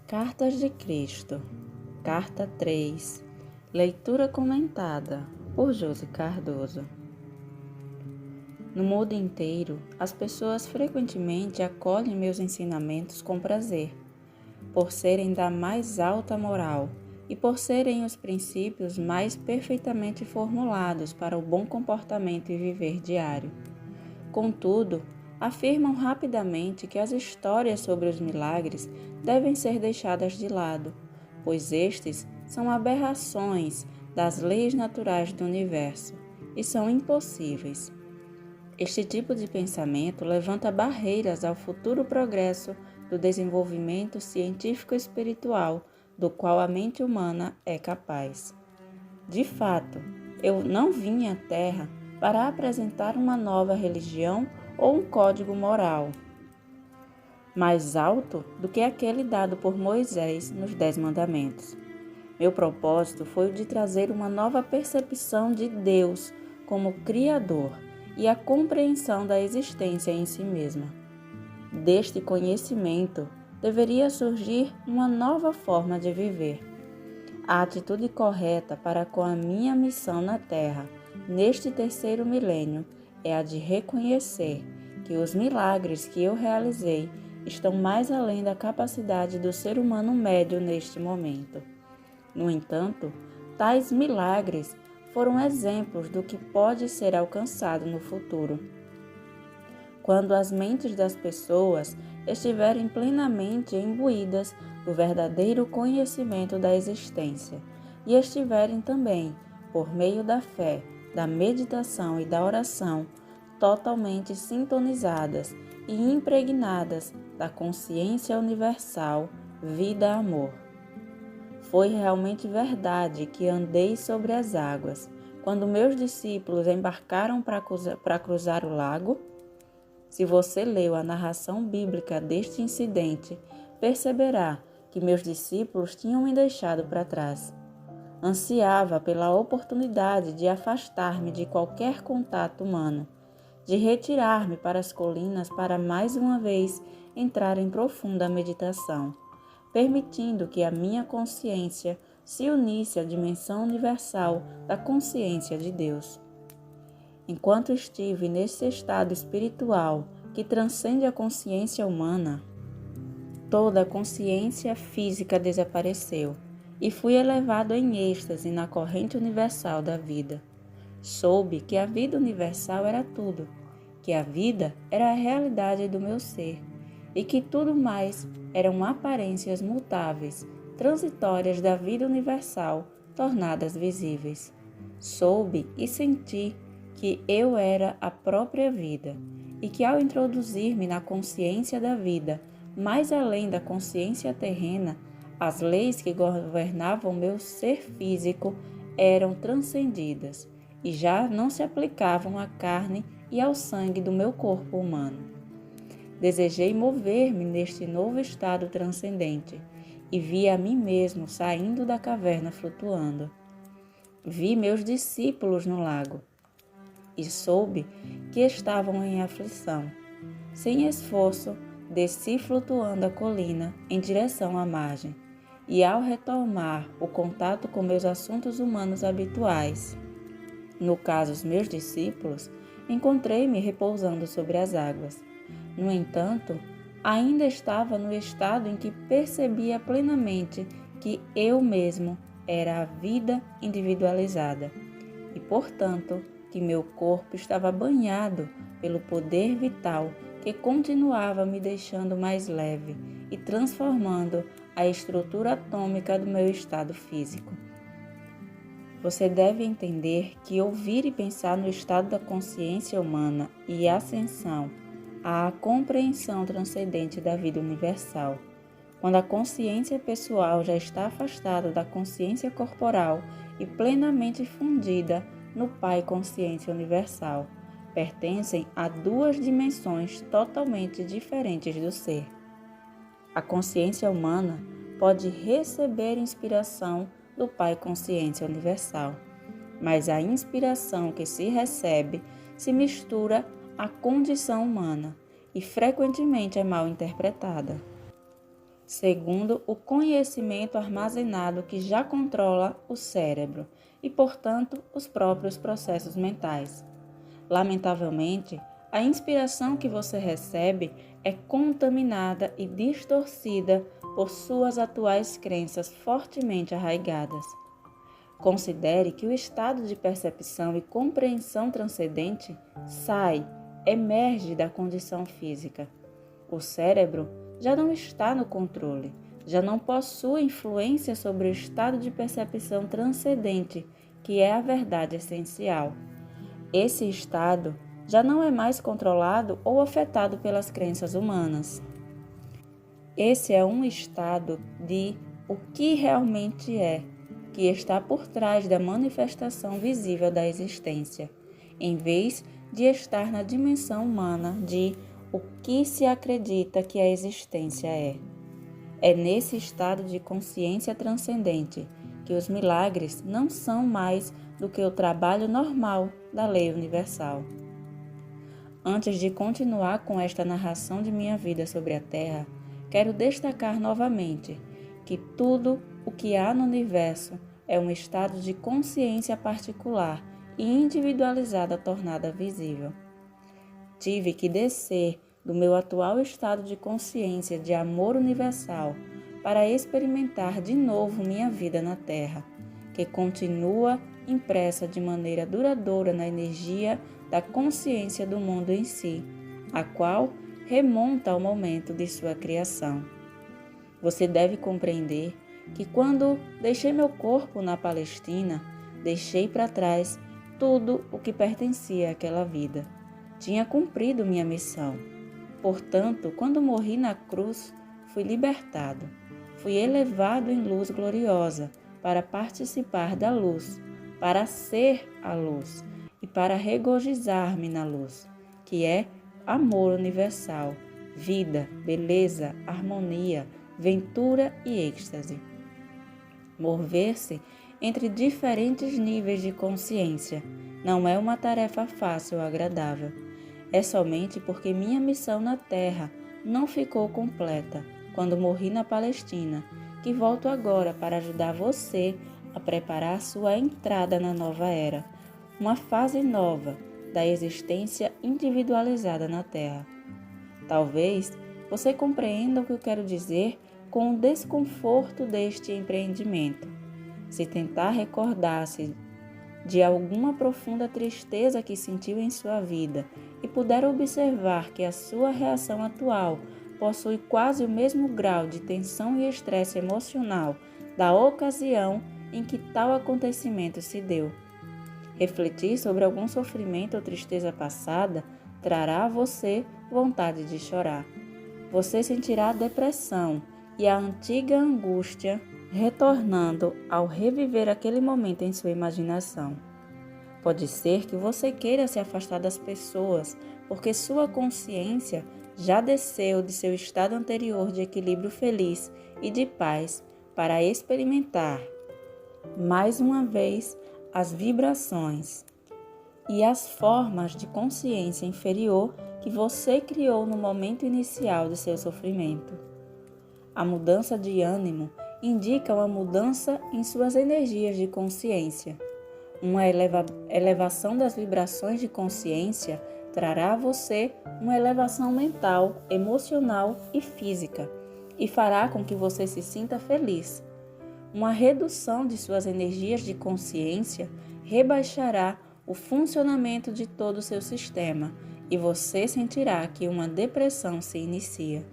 Cartas de Cristo, Carta 3, leitura comentada por Josi Cardoso. No mundo inteiro, as pessoas frequentemente acolhem meus ensinamentos com prazer, por serem da mais alta moral e por serem os princípios mais perfeitamente formulados para o bom comportamento e viver diário. Contudo, afirmam rapidamente que as histórias sobre os milagres devem ser deixadas de lado, pois estes são aberrações das leis naturais do universo e são impossíveis. Este tipo de pensamento levanta barreiras ao futuro progresso do desenvolvimento científico-espiritual do qual a mente humana é capaz. De fato, eu não vim à Terra para apresentar uma nova religião ou um código moral mais alto do que aquele dado por Moisés nos 10 Mandamentos. Meu propósito foi o de trazer uma nova percepção de Deus como Criador e a compreensão da existência em si mesma. Deste conhecimento deveria surgir uma nova forma de viver. A atitude correta para com a minha missão na Terra, neste terceiro milênio, é a de reconhecer que os milagres que eu realizei estão mais além da capacidade do ser humano médio neste momento. No entanto, tais milagres foram exemplos do que pode ser alcançado no futuro. Quando as mentes das pessoas estiverem plenamente imbuídas do verdadeiro conhecimento da existência e estiverem também, por meio da fé, da meditação e da oração, totalmente sintonizadas e impregnadas da consciência universal, vida-amor. Foi realmente verdade que andei sobre as águas quando meus discípulos embarcaram para cruzar o lago? Se você leu a narração bíblica deste incidente, perceberá que meus discípulos tinham me deixado para trás. Ansiava pela oportunidade de afastar-me de qualquer contato humano, de retirar-me para as colinas para mais uma vez entrar em profunda meditação, permitindo que a minha consciência se unisse à dimensão universal da consciência de Deus. Enquanto estive nesse estado espiritual que transcende a consciência humana, toda a consciência física desapareceu e fui elevado em êxtase na corrente universal da vida. Soube que a vida universal era tudo, que a vida era a realidade do meu ser e que tudo mais eram aparências mutáveis, transitórias da vida universal, tornadas visíveis. Soube e senti que eu era a própria vida e que ao introduzir-me na consciência da vida, mais além da consciência terrena, as leis que governavam meu ser físico eram transcendidas e já não se aplicavam à carne e ao sangue do meu corpo humano. Desejei mover-me neste novo estado transcendente e vi a mim mesmo saindo da caverna flutuando. Vi meus discípulos no lago e soube que estavam em aflição. Sem esforço, desci flutuando a colina em direção à margem e ao retomar o contato com meus assuntos humanos habituais, no caso os meus discípulos, encontrei-me repousando sobre as águas. No entanto, ainda estava no estado em que percebia plenamente que eu mesmo era a vida individualizada e, portanto, que meu corpo estava banhado pelo poder vital que continuava me deixando mais leve e transformando a estrutura atômica do meu estado físico. Você deve entender que ouvir e pensar no estado da consciência humana e ascensão à compreensão transcendente da vida universal, quando a consciência pessoal já está afastada da consciência corporal e plenamente fundida no Pai Consciência Universal, pertencem a duas dimensões totalmente diferentes do ser. A consciência humana pode receber inspiração do Pai Consciência Universal, mas a inspiração que se recebe se mistura à condição humana e frequentemente é mal interpretada. segundo o conhecimento armazenado que já controla o cérebro e, portanto, os próprios processos mentais. Lamentavelmente, a inspiração que você recebe é contaminada e distorcida por suas atuais crenças fortemente arraigadas. Considere que o estado de percepção e compreensão transcendente emerge da condição física. O cérebro já não está no controle, já não possui influência sobre o estado de percepção transcendente, que é a verdade essencial. Esse estado já não é mais controlado ou afetado pelas crenças humanas. Esse é um estado de o que realmente é, que está por trás da manifestação visível da existência, em vez de estar na dimensão humana de o que se acredita que a existência é. É nesse estado de consciência transcendente que os milagres não são mais do que o trabalho normal da lei universal. Antes de continuar com esta narração de minha vida sobre a Terra, quero destacar novamente que tudo o que há no universo é um estado de consciência particular e individualizada tornada visível. Tive que descer do meu atual estado de consciência de amor universal para experimentar de novo minha vida na Terra, que continua impressa de maneira duradoura na energia da consciência do mundo em si, a qual remonta ao momento de sua criação. Você deve compreender que quando deixei meu corpo na Palestina, deixei para trás tudo o que pertencia àquela vida. Tinha cumprido minha missão. Portanto, quando morri na cruz, fui libertado. Fui elevado em luz gloriosa para participar da luz, para ser a luz e para regozijar-me na luz, que é amor universal, vida, beleza, harmonia, ventura e êxtase. Mover-se entre diferentes níveis de consciência não é uma tarefa fácil ou agradável. É somente porque minha missão na Terra não ficou completa quando morri na Palestina que volto agora para ajudar você a preparar sua entrada na nova era, uma fase nova da existência individualizada na Terra. Talvez você compreenda o que eu quero dizer com o desconforto deste empreendimento. Se tentar recordar-se de alguma profunda tristeza que sentiu em sua vida e puder observar que a sua reação atual possui quase o mesmo grau de tensão e estresse emocional da ocasião em que tal acontecimento se deu. Refletir sobre algum sofrimento ou tristeza passada trará a você vontade de chorar. Você sentirá a depressão e a antiga angústia retornando ao reviver aquele momento em sua imaginação. Pode ser que você queira se afastar das pessoas porque sua consciência já desceu de seu estado anterior de equilíbrio feliz e de paz para experimentar, mais uma vez, as vibrações e as formas de consciência inferior que você criou no momento inicial de seu sofrimento. A mudança de ânimo indica uma mudança em suas energias de consciência. Uma elevação das vibrações de consciência trará a você uma elevação mental, emocional e física e fará com que você se sinta feliz. Uma redução de suas energias de consciência rebaixará o funcionamento de todo o seu sistema e você sentirá que uma depressão se inicia,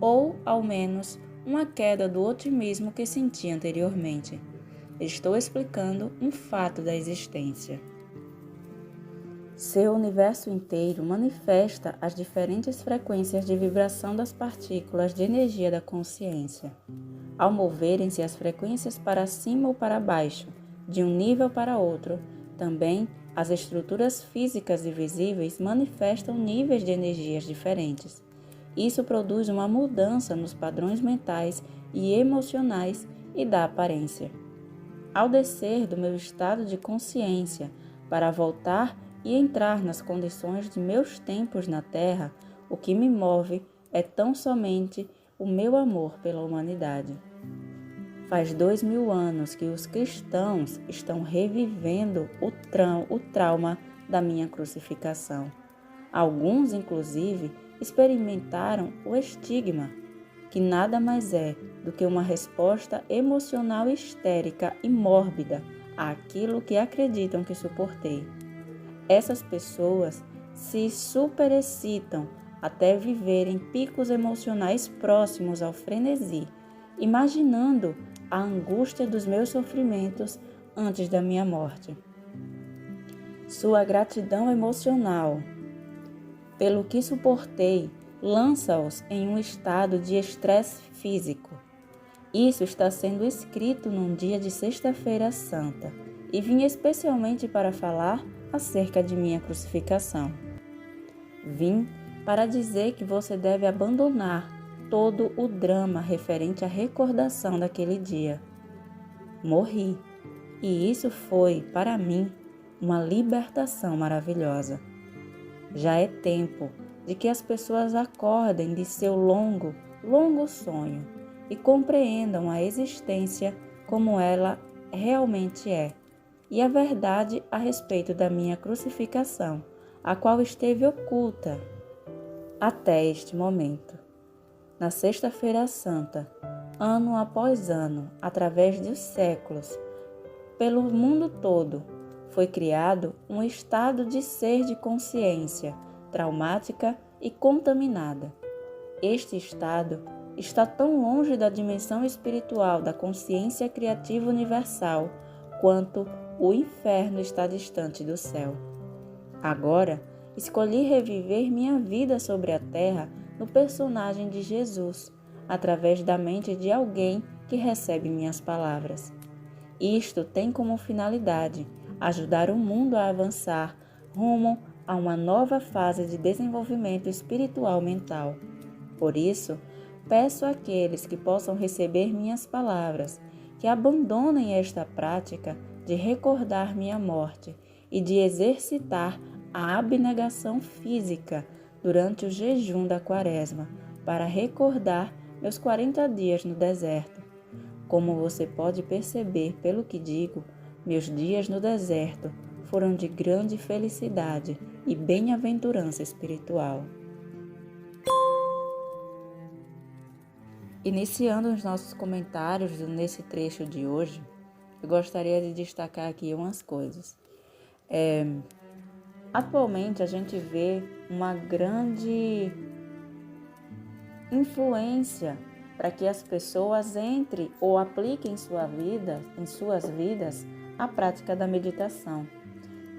ou, ao menos, uma queda do otimismo que sentia anteriormente. Estou explicando um fato da existência. Seu universo inteiro manifesta as diferentes frequências de vibração das partículas de energia da consciência. Ao moverem-se as frequências para cima ou para baixo, de um nível para outro, também as estruturas físicas e visíveis manifestam níveis de energias diferentes. Isso produz uma mudança nos padrões mentais e emocionais e da aparência. Ao descer do meu estado de consciência para voltar e entrar nas condições de meus tempos na Terra, o que me move é tão somente o meu amor pela humanidade. Faz 2000 anos que os cristãos estão revivendo o trauma da minha crucificação. Alguns, inclusive, experimentaram o estigma, que nada mais é do que uma resposta emocional histérica e mórbida àquilo que acreditam que suportei. Essas pessoas se superexcitam até viverem picos emocionais próximos ao frenesi, imaginando a angústia dos meus sofrimentos antes da minha morte. Sua gratidão emocional pelo que suportei lança-os em um estado de estresse físico. Isso está sendo escrito num dia de Sexta-feira Santa e vim especialmente para falar acerca de minha crucificação. Vim para dizer que você deve abandonar todo o drama referente à recordação daquele dia. Morri, e isso foi, para mim, uma libertação maravilhosa. Já é tempo de que as pessoas acordem de seu longo sonho e compreendam a existência como ela realmente é, e a verdade a respeito da minha crucificação, a qual esteve oculta até este momento. Na Sexta-feira Santa, ano após ano, através dos séculos, pelo mundo todo, foi criado um estado de ser de consciência traumática e contaminada. Este estado está tão longe da dimensão espiritual da consciência criativa universal quanto o inferno está distante do céu. Agora, escolhi reviver minha vida sobre a terra no personagem de Jesus, através da mente de alguém que recebe minhas palavras. Isto tem como finalidade ajudar o mundo a avançar rumo a uma nova fase de desenvolvimento espiritual mental. Por isso, peço àqueles que possam receber minhas palavras que abandonem esta prática de recordar minha morte e de exercitar a abnegação física durante o jejum da Quaresma para recordar meus 40 dias no deserto. Como você pode perceber pelo que digo, meus dias no deserto foram de grande felicidade e bem-aventurança espiritual. Iniciando os nossos comentários nesse trecho de hoje, eu gostaria de destacar aqui umas coisas. Atualmente a gente vê uma grande influência para que as pessoas entrem ou apliquem em suas vidas, a prática da meditação,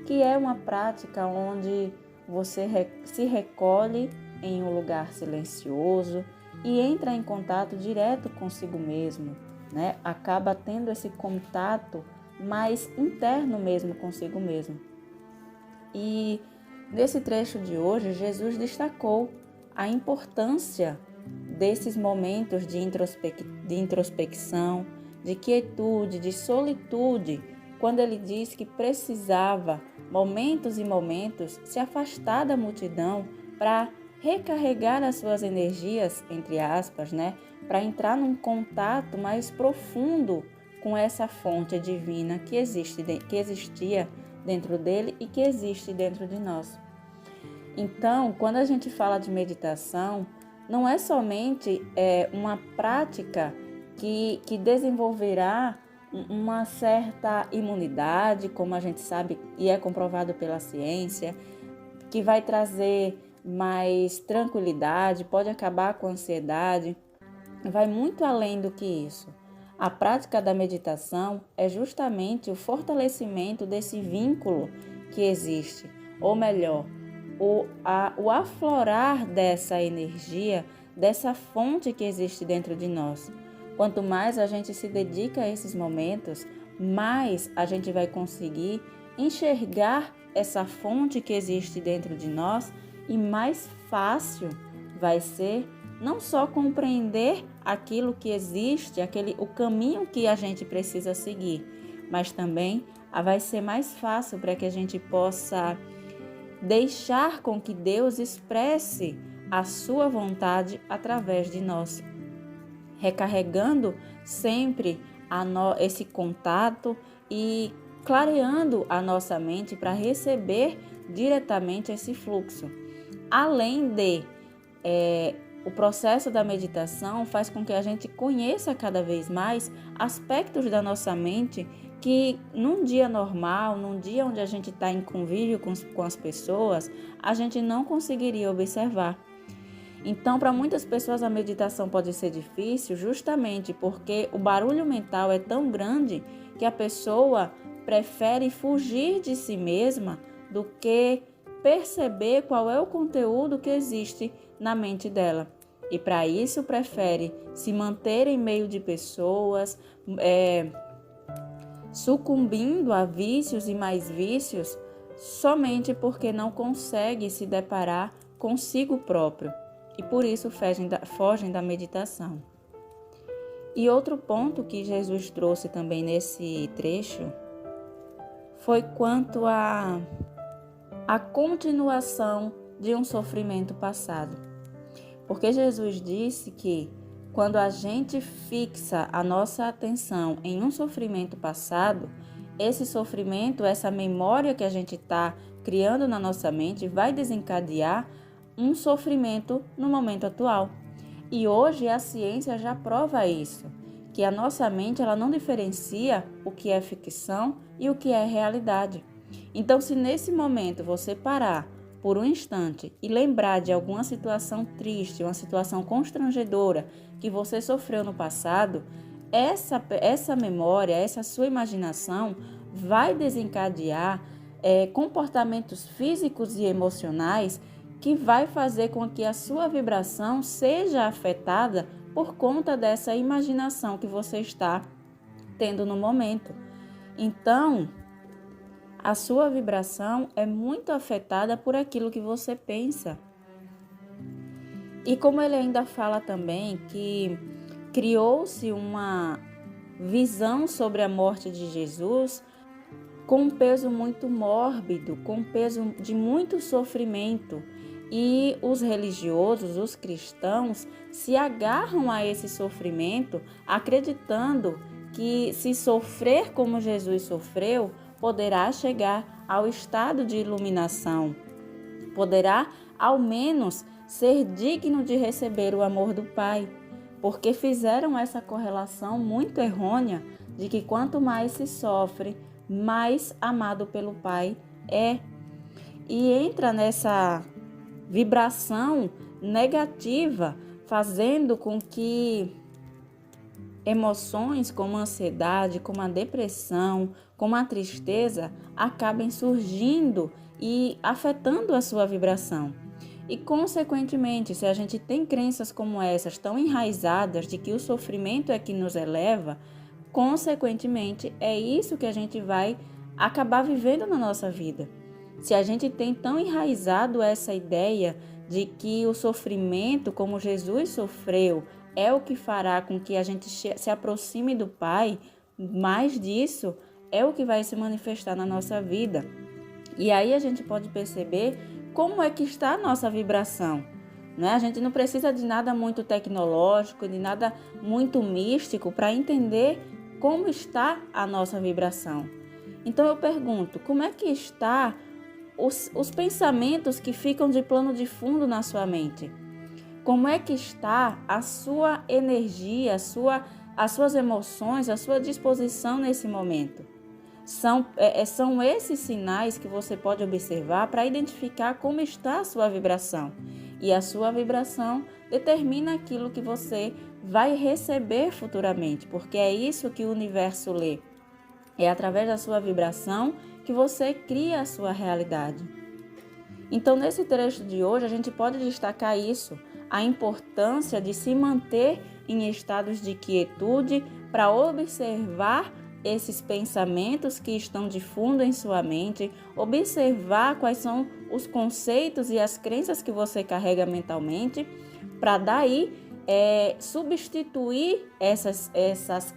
que é uma prática onde você se recolhe em um lugar silencioso e entra em contato direto consigo mesmo, né? Acaba tendo esse contato mais interno mesmo consigo mesmo. E nesse trecho de hoje, Jesus destacou a importância desses momentos de introspecção, de quietude, de solitude, quando ele diz que precisava, momentos e momentos, se afastar da multidão para recarregar as suas energias, entre aspas, né? Para entrar num contato mais profundo com essa fonte divina que existia dentro dele e que existe dentro de nós. Então, quando a gente fala de meditação, não é somente uma prática que desenvolverá uma certa imunidade, como a gente sabe e é comprovado pela ciência, que vai trazer mais tranquilidade, pode acabar com a ansiedade, vai muito além do que isso. A prática da meditação é justamente o fortalecimento desse vínculo que existe, ou melhor, o aflorar dessa energia, dessa fonte que existe dentro de nós. Quanto mais a gente se dedica a esses momentos, mais a gente vai conseguir enxergar essa fonte que existe dentro de nós e mais fácil vai ser não só compreender aquilo que existe, o caminho que a gente precisa seguir, mas também vai ser mais fácil para que a gente possa deixar com que Deus expresse a sua vontade através de nós. recarregando sempre esse contato e clareando a nossa mente para receber diretamente esse fluxo. Além de, o processo da meditação faz com que a gente conheça cada vez mais aspectos da nossa mente que num dia normal, num dia onde a gente está em convívio com as pessoas, a gente não conseguiria observar. Então, para muitas pessoas a meditação pode ser difícil justamente porque o barulho mental é tão grande que a pessoa prefere fugir de si mesma do que perceber qual é o conteúdo que existe na mente dela. E para isso prefere se manter em meio de pessoas, sucumbindo a vícios e mais vícios, somente porque não consegue se deparar consigo próprio. E por isso fogem da meditação. E outro ponto que Jesus trouxe também nesse trecho foi quanto à continuação de um sofrimento passado. Porque Jesus disse que quando a gente fixa a nossa atenção em um sofrimento passado, esse sofrimento, essa memória que a gente está criando na nossa mente vai desencadear um sofrimento no momento atual. E hoje a ciência já prova isso, que a nossa mente ela não diferencia o que é ficção e o que é realidade. Então, se nesse momento você parar por um instante e lembrar de alguma situação triste, uma situação constrangedora que você sofreu no passado, essa memória, essa sua imaginação vai desencadear comportamentos físicos e emocionais que vai fazer com que a sua vibração seja afetada por conta dessa imaginação que você está tendo no momento. Então, a sua vibração é muito afetada por aquilo que você pensa. E como ele ainda fala também que criou-se uma visão sobre a morte de Jesus com um peso muito mórbido, com um peso de muito sofrimento. E os religiosos, os cristãos, se agarram a esse sofrimento, acreditando que se sofrer como Jesus sofreu, poderá chegar ao estado de iluminação, poderá ao menos ser digno de receber o amor do Pai, porque fizeram essa correlação muito errônea de que quanto mais se sofre, mais amado pelo Pai é. E entra nessa vibração negativa, fazendo com que emoções como a ansiedade, como a depressão, como a tristeza acabem surgindo e afetando a sua vibração. E, consequentemente, se a gente tem crenças como essas tão enraizadas de que o sofrimento é que nos eleva, consequentemente, é isso que a gente vai acabar vivendo na nossa vida. Se a gente tem tão enraizado essa ideia de que o sofrimento, como Jesus sofreu, é o que fará com que a gente se aproxime do Pai, mais disso é o que vai se manifestar na nossa vida. E aí a gente pode perceber como é que está a nossa vibração, né? A gente não precisa de nada muito tecnológico, de nada muito místico para entender como está a nossa vibração. Então eu pergunto, como é que está os pensamentos que ficam de plano de fundo na sua mente? Como é que está a sua energia, as suas emoções, a sua disposição nesse momento? São esses sinais que você pode observar para identificar como está a sua vibração. E a sua vibração determina aquilo que você vai receber futuramente, porque é isso que o universo lê. É através da sua vibração que você cria a sua realidade. Então, nesse trecho de hoje, a gente pode destacar isso, a importância de se manter em estados de quietude para observar esses pensamentos que estão de fundo em sua mente, observar quais são os conceitos e as crenças que você carrega mentalmente, para daí substituir essas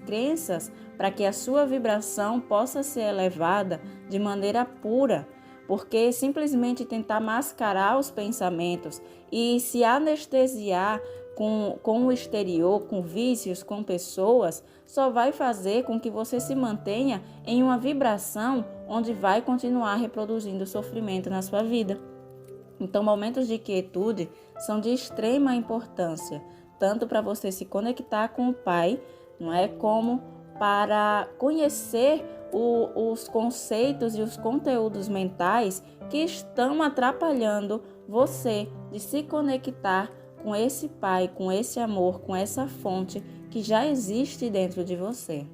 crenças para que a sua vibração possa ser elevada de maneira pura, porque simplesmente tentar mascarar os pensamentos e se anestesiar com o exterior, com vícios, com pessoas, só vai fazer com que você se mantenha em uma vibração onde vai continuar reproduzindo sofrimento na sua vida. Então, momentos de quietude são de extrema importância, tanto para você se conectar com o Pai, não é, como para conhecer os conceitos e os conteúdos mentais que estão atrapalhando você de se conectar com esse Pai, com esse amor, com essa fonte que já existe dentro de você.